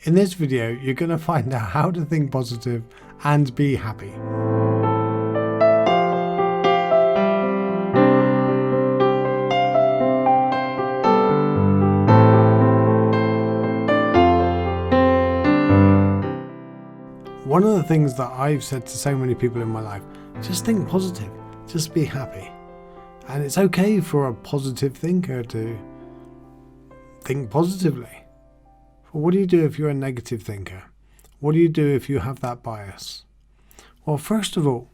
In this video, you're going to find out how to think positive and be happy. One of the things that I've said to so many people in my life, just think positive, just be happy. And it's okay for a positive thinker to think positively. But what do you do if you're a negative thinker? What do you do if you have that bias? Well, first of all,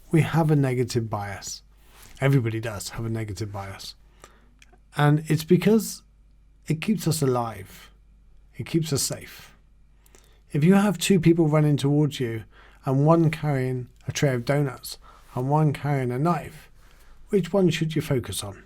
we have a negative bias. Everybody does have a negative bias. And it's because it keeps us alive. It keeps us safe. If you have two people running towards you and one carrying a tray of donuts and one carrying a knife, which one should you focus on?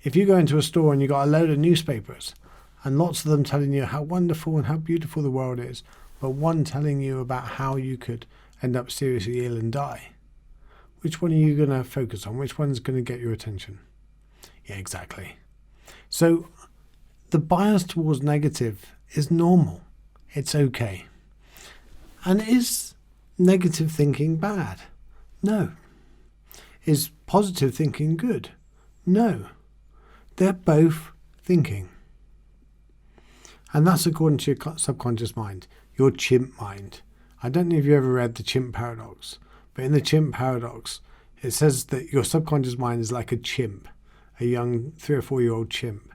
If you go into a store and you've got a load of newspapers and lots of them telling you how wonderful and how beautiful the world is, but one telling you about how you could end up seriously ill and die, which one are you going to focus on? Which one's going to get your attention? Yeah, exactly. So the bias towards negative is normal. It's okay. And is negative thinking bad? No. Is positive thinking good? No. They're both thinking. And that's according to your subconscious mind, your chimp mind. I don't know if you ever read the chimp paradox, but in the chimp paradox, it says that your subconscious mind is like a chimp, a young 3 or 4 year old chimp.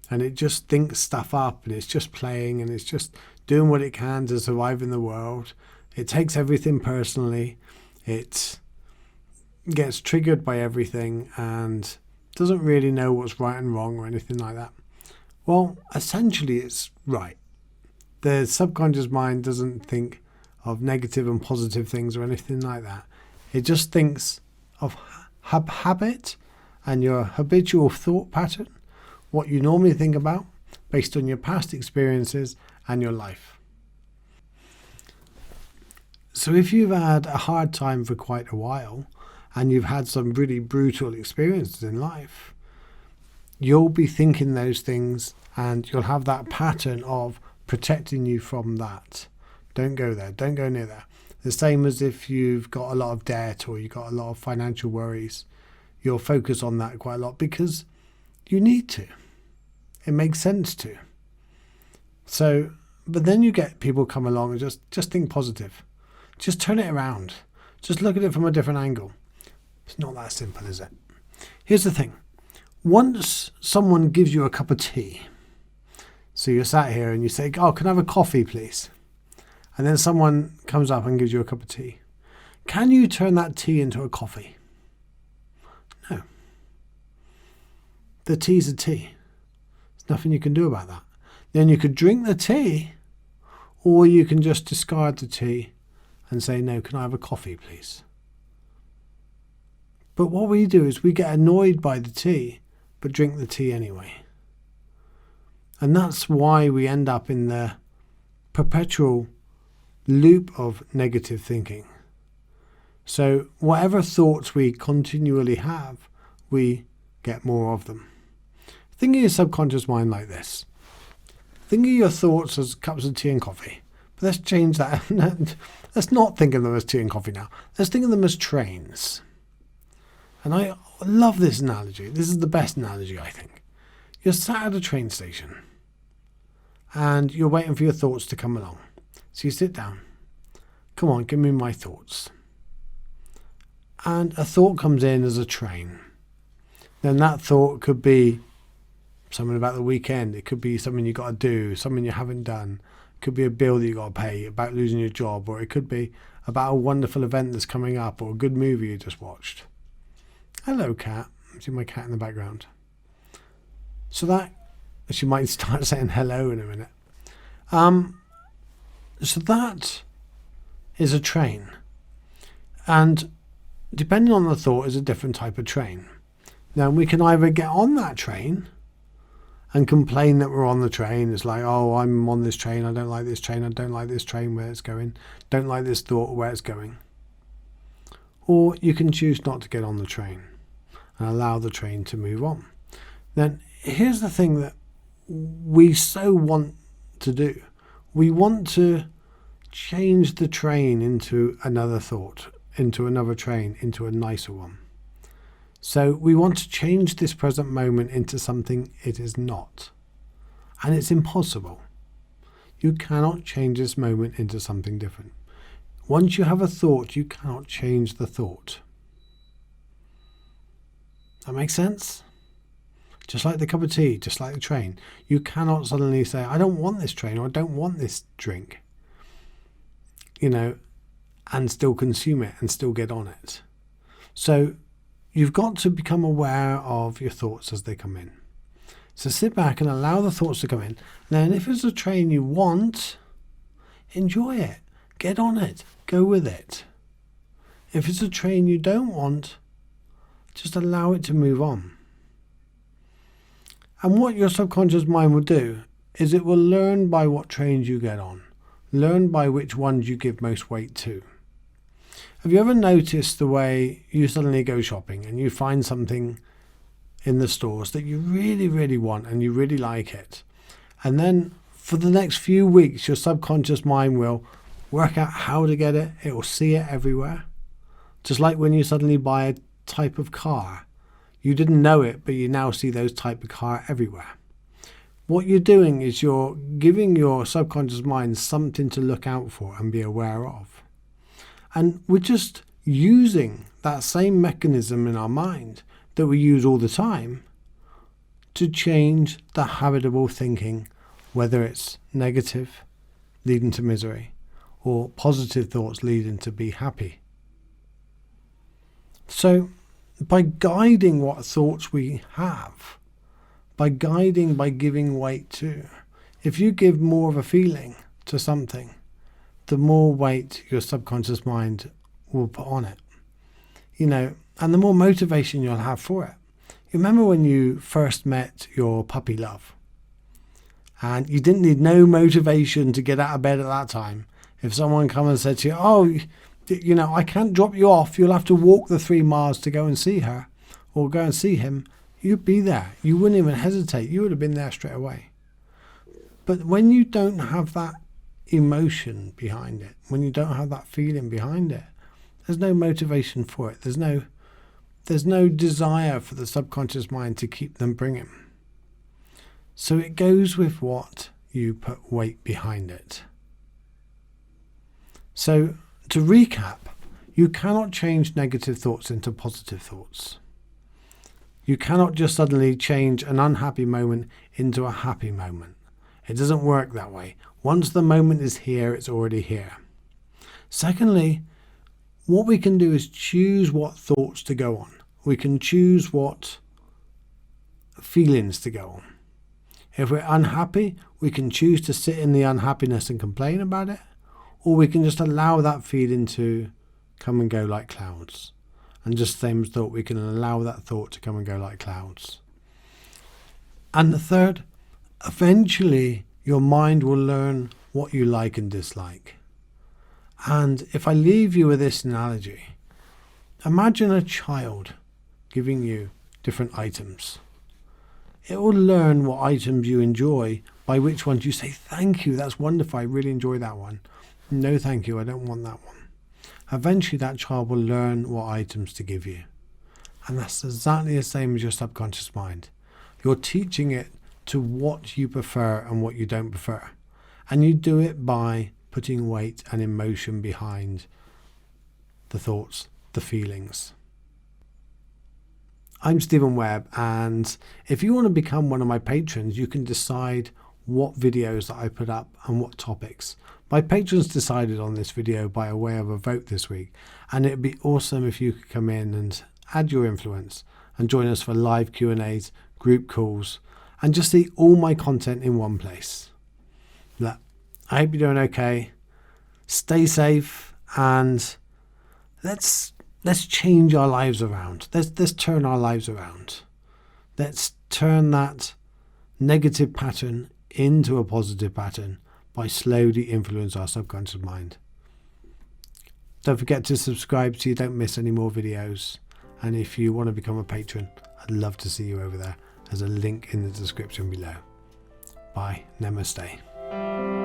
And it just thinks stuff up and it's just playing and it's just doing what it can to survive in the world. It takes everything personally. It gets triggered by everything and doesn't really know what's right and wrong or anything like that. Well, essentially it's right. The subconscious mind doesn't think of negative and positive things or anything like that. It just thinks of habit and your habitual thought pattern, what you normally think about based on your past experiences and your life. So if you've had a hard time for quite a while and you've had some really brutal experiences in life, you'll be thinking those things and you'll have that pattern of protecting you from that. Don't go there. Don't go near there. The same as if you've got a lot of debt or you've got a lot of financial worries, you'll focus on that quite a lot because you need to. It makes sense to. So, but then you get people come along and just think positive. Just turn it around. Just look at it from a different angle. It's not that simple, is it? Here's the thing. Once someone gives you a cup of tea, so you're sat here and you say, oh, can I have a coffee, please? And then someone comes up and gives you a cup of tea. Can you turn that tea into a coffee? No. The tea's a tea. Nothing you can do about that. Then you could drink the tea, or you can just discard the tea and say, no, can I have a coffee, please? But what we do is we get annoyed by the tea, but drink the tea anyway. And that's why we end up in the perpetual loop of negative thinking. So whatever thoughts we continually have, we get more of them. Think of your subconscious mind like this. Think of your thoughts as cups of tea and coffee. But let's change that. Let's not think of them as tea and coffee now. Let's think of them as trains. And I love this analogy. This is the best analogy, I think. You're sat at a train station and you're waiting for your thoughts to come along. So you sit down. Come on, give me my thoughts. And a thought comes in as a train. Then that thought could be something about the weekend. It could be something you got to do, something you haven't done. It could be a bill that you got to pay, about losing your job, or it could be about a wonderful event that's coming up or a good movie you just watched. Hello, cat. See my cat in the background. So that, she might start saying hello in a minute. So that is a train. And depending on the thought is a different type of train. Now we can either get on that train and complain that we're on the train. It's like, oh, I'm on this train. I don't like this train. I don't like this train where it's going. Don't like this thought where it's going. Or you can choose not to get on the train and allow the train to move on. Then here's the thing that we so want to do. We want to change the train into another thought, into another train, into a nicer one. So we want to change this present moment into something it is not. And it's impossible. You cannot change this moment into something different. Once you have a thought, you cannot change the thought. That makes sense? Just like the cup of tea, just like the train. You cannot suddenly say, I don't want this train, or I don't want this drink, and still consume it and still get on it. So you've got to become aware of your thoughts as they come in. So sit back and allow the thoughts to come in. Now, if it's a train you want, enjoy it. Get on it. Go with it. If it's a train you don't want, just allow it to move on. And what your subconscious mind will do is it will learn by what trains you get on. Learn by which ones you give most weight to. Have you ever noticed the way you suddenly go shopping and you find something in the stores that you really, really want and you really like it? And then for the next few weeks, your subconscious mind will work out how to get it. It will see it everywhere. Just like when you suddenly buy a type of car. You didn't know it, but you now see those type of car everywhere. What you're doing is you're giving your subconscious mind something to look out for and be aware of. And we're just using that same mechanism in our mind that we use all the time to change the habitable thinking, whether it's negative, leading to misery, or positive thoughts leading to be happy. So by guiding what thoughts we have, by giving weight to, if you give more of a feeling to something, the more weight your subconscious mind will put on it. And the more motivation you'll have for it. You remember when you first met your puppy love, and you didn't need no motivation to get out of bed at that time. If someone come and said to you, I can't drop you off, you'll have to walk the 3 miles to go and see her or go and see him, you'd be there. You wouldn't even hesitate. You would have been there straight away. But when you don't have that emotion behind it, when you don't have that feeling behind it, there's no motivation for it. There's no desire for the subconscious mind to keep them bringing. So it goes with what you put weight behind it. So to recap, you cannot change negative thoughts into positive thoughts. You cannot just suddenly change an unhappy moment into a happy moment. It doesn't work that way. Once the moment is here, it's already here. Secondly, what we can do is choose what thoughts to go on. We can choose what feelings to go on. If we're unhappy, we can choose to sit in the unhappiness and complain about it, or we can just allow that feeling to come and go like clouds. And just same as thought, we can allow that thought to come and go like clouds. And the third, eventually your mind will learn what you like and dislike. And if I leave you with this analogy, imagine a child giving you different items. It will learn what items you enjoy, by which ones you say, thank you, that's wonderful, I really enjoy that one. No, thank you, I don't want that one. Eventually that child will learn what items to give you. And that's exactly the same as your subconscious mind. You're teaching it to what you prefer and what you don't prefer. And you do it by putting weight and emotion behind the thoughts, the feelings. I'm Stephen Webb, and if you want to become one of my patrons, you can decide what videos that I put up and what topics. My patrons decided on this video by a way of a vote this week, and it'd be awesome if you could come in and add your influence and join us for live Q&As, group calls, and just see all my content in one place. Look, I hope you're doing okay. Stay safe, and let's change our lives around. Let's turn our lives around. Let's turn that negative pattern into a positive pattern by slowly influence our subconscious mind. Don't forget to subscribe so you don't miss any more videos. And if you want to become a patron, I'd love to see you over there. There's a link in the description below. Bye. Namaste. you.